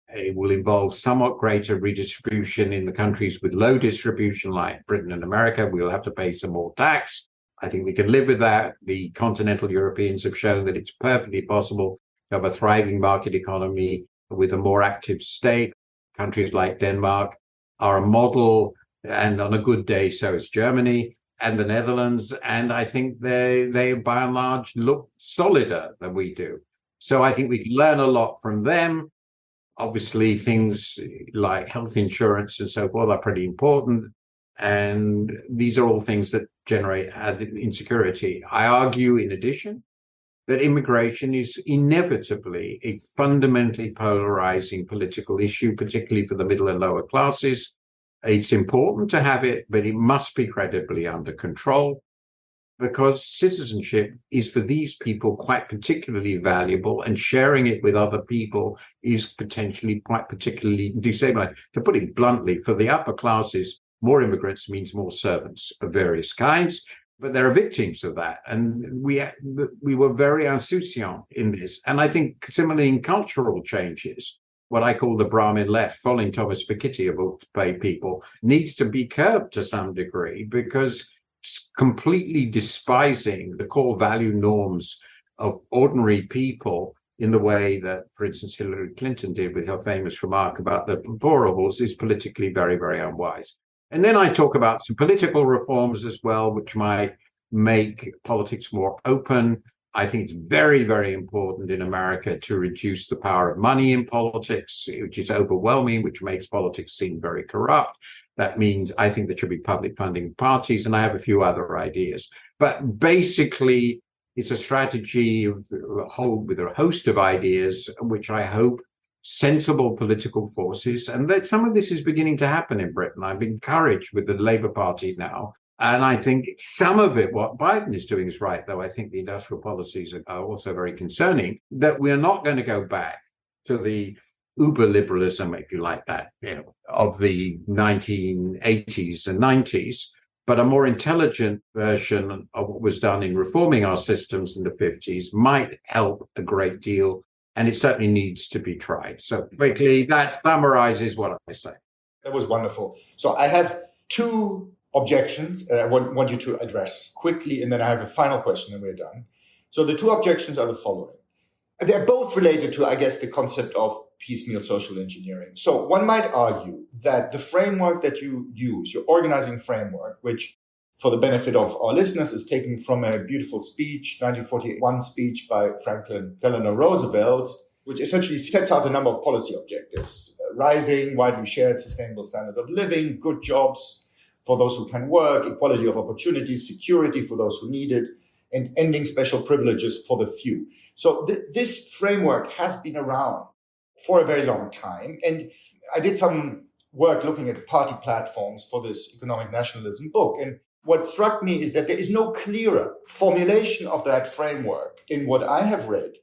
It will involve somewhat greater redistribution in the countries with low distribution, like Britain and America. We'll have to pay some more tax. I think we can live with that. The continental Europeans have shown that it's perfectly possible to have a thriving market economy with a more active state. Countries like Denmark are a model, and on a good day, so is Germany and the Netherlands. And I think they by and large look solider than we do. So I think we can learn a lot from them. Obviously, things like health insurance and so forth are pretty important. And these are all things that generate added insecurity. I argue, in addition, that immigration is inevitably a fundamentally polarizing political issue, particularly for the middle and lower classes. It's important to have it, but it must be credibly under control, because citizenship is for these people quite particularly valuable, and sharing it with other people is potentially quite particularly destabilizing. To put it bluntly, for the upper classes, more immigrants means more servants of various kinds, but there are victims of that. And we were very insouciant in this. And I think similarly in cultural changes, what I call the Brahmin left, following Thomas Piketty about to pay people, needs to be curbed to some degree, because completely despising the core value norms of ordinary people in the way that, for instance, Hillary Clinton did with her famous remark about the deplorables is politically very, very unwise. And then I talk about some political reforms as well, which might make politics more open. I think it's very, very important in America to reduce the power of money in politics, which is overwhelming, which makes politics seem very corrupt. That means I think there should be public funding parties, and I have a few other ideas. But basically, it's a strategy with a host of ideas, which I hope sensible political forces, and that some of this is beginning to happen in Britain. I'm encouraged with the Labour Party now. And I think some of it, what Biden is doing is right, though I think the industrial policies are also very concerning, that we're not going to go back to the uber liberalism, if you like that, of the 1980s and 90s, but a more intelligent version of what was done in reforming our systems in the 50s might help a great deal. And it certainly needs to be tried. So quickly, that summarizes what I say. That was wonderful. So I have two objections I want you to address quickly, and then I have a final question and we're done. So the two objections are the following. They're both related to, I guess, the concept of piecemeal social engineering. So one might argue that the framework that you use, your organizing framework, which for the benefit of our listeners is taken from a beautiful speech, 1941 speech by Franklin Delano Roosevelt, which essentially sets out a number of policy objectives: rising, widely shared, sustainable standard of living, good jobs for those who can work, equality of opportunities, security for those who need it, and ending special privileges for the few. So this framework has been around for a very long time. And I did some work looking at party platforms for this economic nationalism book. And what struck me is that there is no clearer formulation of that framework in what I have read,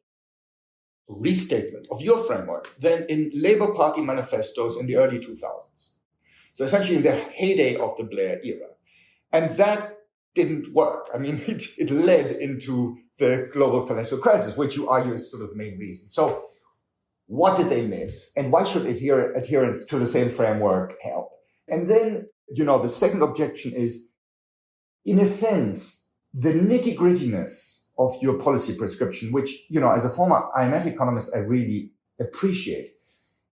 restatement of your framework, than in Labour Party manifestos in the early 2000s. So essentially in the heyday of the Blair era. And that didn't work. I mean, it led into the global financial crisis, which you argue is sort of the main reason. So what did they miss? And why should adherence to the same framework help? And then, the second objection is, in a sense, the nitty-grittiness of your policy prescription, which, as a former IMF economist, I really appreciate.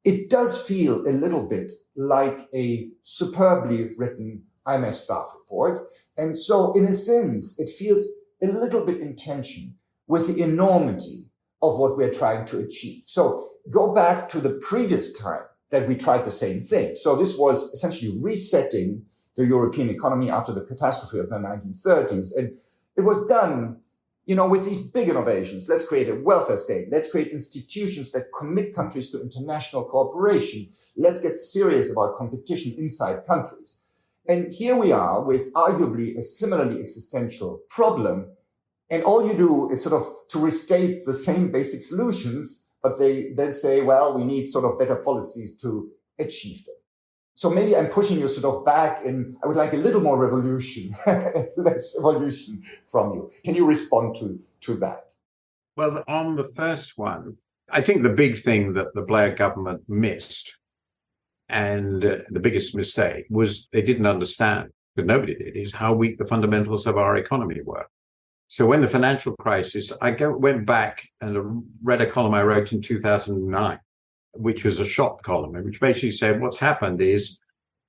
It does feel a little bit like a superbly written IMF staff report. And so, in a sense, it feels a little bit in tension with the enormity of what we're trying to achieve. So go back to the previous time that we tried the same thing. So this was essentially resetting the European economy after the catastrophe of the 1930s. And it was done, with these big innovations. Let's create a welfare state. Let's create institutions that commit countries to international cooperation. Let's get serious about competition inside countries. And here we are with arguably a similarly existential problem. And all you do is sort of to restate the same basic solutions, but they then say, well, we need sort of better policies to achieve them. So maybe I'm pushing you sort of back, and I would like a little more revolution, less evolution from you. Can you respond to that? Well, on the first one, I think the big thing that the Blair government missed, and the biggest mistake, was they didn't understand, but nobody did, is how weak the fundamentals of our economy were. So when the financial crisis, I went back and read a column I wrote in 2009, which was a shock column, which basically said what's happened is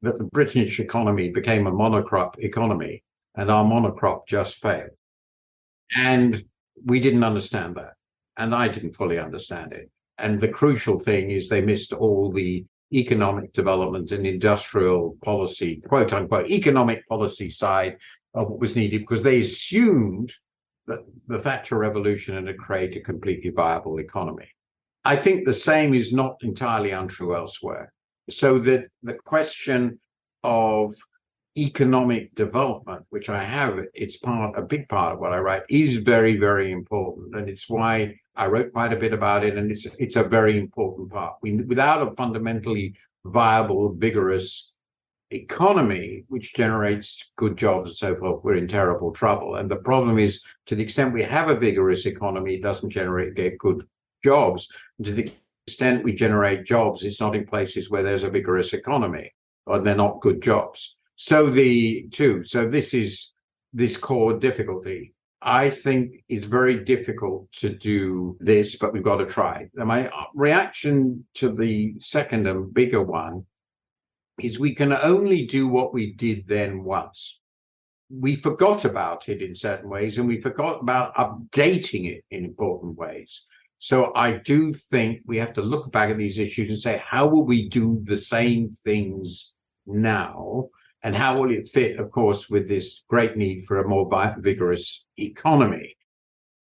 that the British economy became a monocrop economy, and our monocrop just failed. And we didn't understand that. And I didn't fully understand it. And the crucial thing is they missed all the economic development and industrial policy, quote unquote, economic policy side of what was needed, because they assumed that the Thatcher revolution had created a completely viable economy. I think the same is not entirely untrue elsewhere. So that the question of economic development, which I have, a big part of what I write, is very, very important. And it's why I wrote quite a bit about it. And it's a very important part. Without a fundamentally viable, vigorous economy, which generates good jobs and so forth, we're in terrible trouble. And the problem is, to the extent we have a vigorous economy, it doesn't get good jobs. And to the extent we generate jobs, it's not in places where there's a vigorous economy, or they're not good jobs. So this is this core difficulty. I think it's very difficult to do this, but we've got to try. And my reaction to the second and bigger one, is we can only do what we did then once. We forgot about it in certain ways, and we forgot about updating it in important ways. So I do think we have to look back at these issues and say, how will we do the same things now? And how will it fit, of course, with this great need for a more vigorous economy?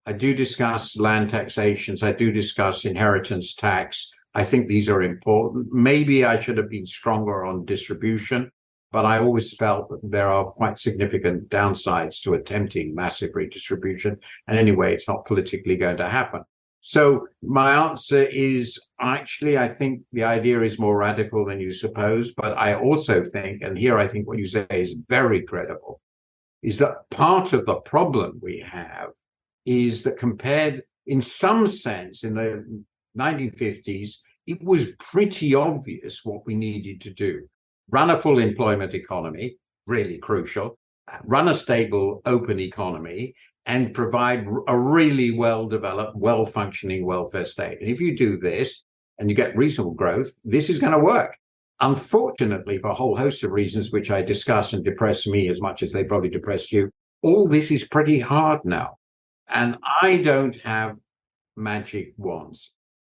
I do discuss land taxations. I do discuss inheritance tax. I think these are important. Maybe I should have been stronger on distribution, but I always felt that there are quite significant downsides to attempting massive redistribution. And anyway, it's not politically going to happen. So my answer is, actually, I think the idea is more radical than you suppose. But I also think, and here I think what you say is very credible, is that part of the problem we have is that compared, in some sense, in the 1950s, it was pretty obvious what we needed to do. Run a full employment economy, really crucial, run a stable, open economy, and provide a really well-developed, well-functioning welfare state. And if you do this and you get reasonable growth, this is going to work. Unfortunately, for a whole host of reasons, which I discuss and depress me as much as they probably depress you, all this is pretty hard now. And I don't have magic wands.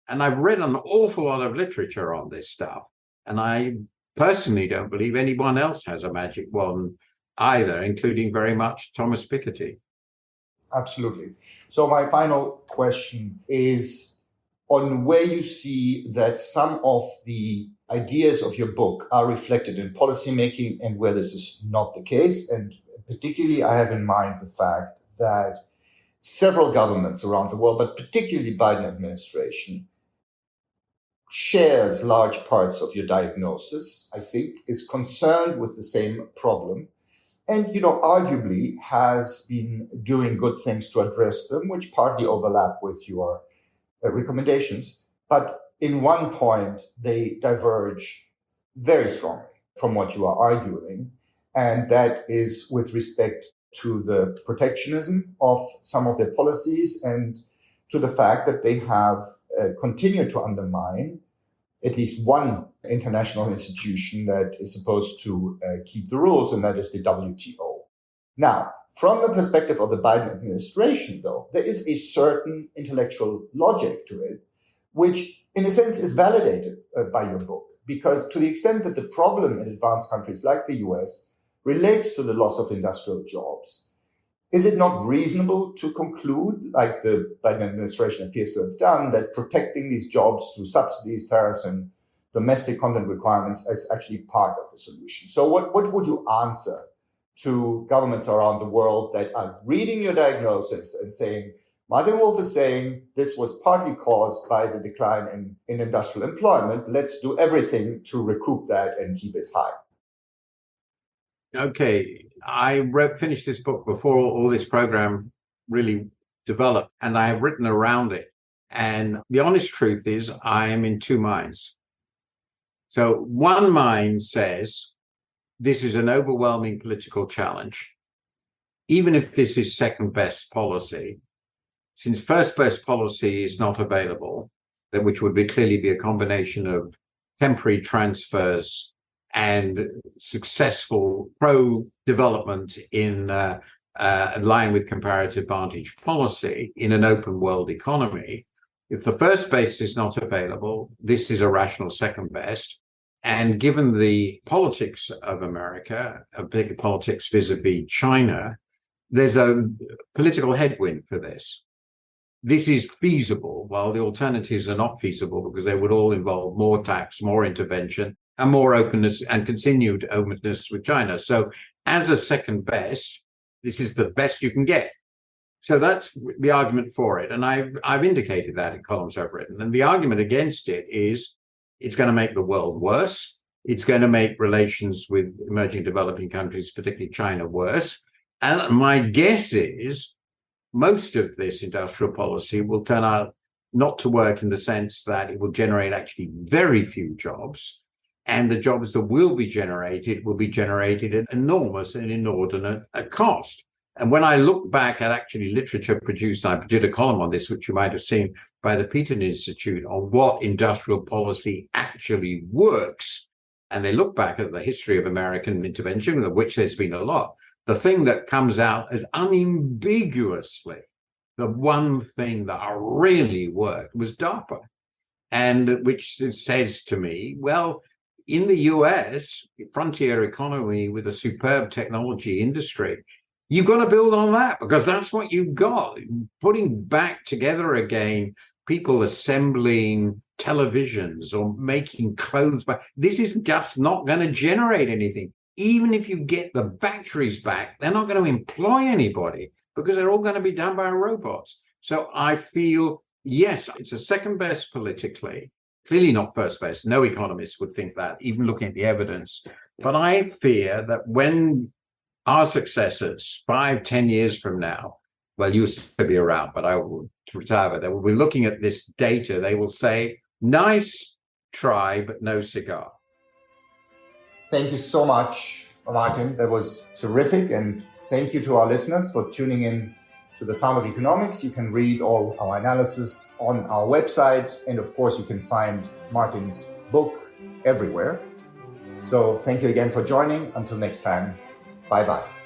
And I've read an awful lot of literature on this stuff. And I personally don't believe anyone else has a magic wand either, including very much Thomas Piketty. Absolutely. So my final question is on where you see that some of the ideas of your book are reflected in policymaking and where this is not the case. And particularly, I have in mind the fact that several governments around the world, but particularly the Biden administration, shares large parts of your diagnosis, I think, is concerned with the same problem. And, arguably has been doing good things to address them, which partly overlap with your recommendations. But in one point, they diverge very strongly from what you are arguing. And that is with respect to the protectionism of some of their policies and to the fact that they have continued to undermine at least one international institution that is supposed to keep the rules, and that is the WTO. Now, from the perspective of the Biden administration, though, there is a certain intellectual logic to it, which in a sense is validated by your book, because to the extent that the problem in advanced countries like the US relates to the loss of industrial jobs, is it not reasonable to conclude, like the Biden administration appears to have done, that protecting these jobs through subsidies, tariffs, and domestic content requirements is actually part of the solution? So what would you answer to governments around the world that are reading your diagnosis and saying, Martin Wolf is saying this was partly caused by the decline in industrial employment. Let's do everything to recoup that and keep it high. Okay, I finished this book before all this program really developed, and I have written around it. And the honest truth is I am in two minds. So one mind says this is an overwhelming political challenge. Even if this is second best policy, since first best policy is not available, which would clearly be a combination of temporary transfers and successful pro-development in line with comparative advantage policy in an open world economy. If the first base is not available, this is a rational second best. And given the politics of America, a big politics vis-a-vis China, there's a political headwind for this. This is feasible, while the alternatives are not feasible because they would all involve more tax, more intervention, and more openness and continued openness with China. So as a second best, this is the best you can get. So that's the argument for it. And I've indicated that in columns I've written. And the argument against it is it's going to make the world worse. It's going to make relations with emerging developing countries, particularly China, worse. And my guess is most of this industrial policy will turn out not to work in the sense that it will generate actually very few jobs. And the jobs that will be generated at enormous and inordinate cost. And when I look back at actually literature produced, I did a column on this, which you might have seen by the Peterson Institute, on what industrial policy actually works. and they look back at the history of American intervention, of which there's been a lot, the thing that comes out as unambiguously the one thing that really worked was DARPA, and which says to me, well, in the US, frontier economy with a superb technology industry, you've got to build on that because that's what you've got. Putting back together again, people assembling televisions or making clothes back. This is just not going to generate anything. Even if you get the factories back, they're not going to employ anybody because they're all going to be done by robots. So I feel, yes, it's a second best politically, clearly not first best. No economist would think that, even looking at the evidence. But I fear that when our successors, 5-10 years from now, well, you will be around, but I will retire, but they will be looking at this data. They will say, nice try, but no cigar. Thank you so much, Martin. That was terrific. And thank you to our listeners for tuning in to The Sound of Economics. You can read all our analysis on our website. And of course, you can find Martin's book everywhere. So thank you again for joining. Until next time, bye-bye.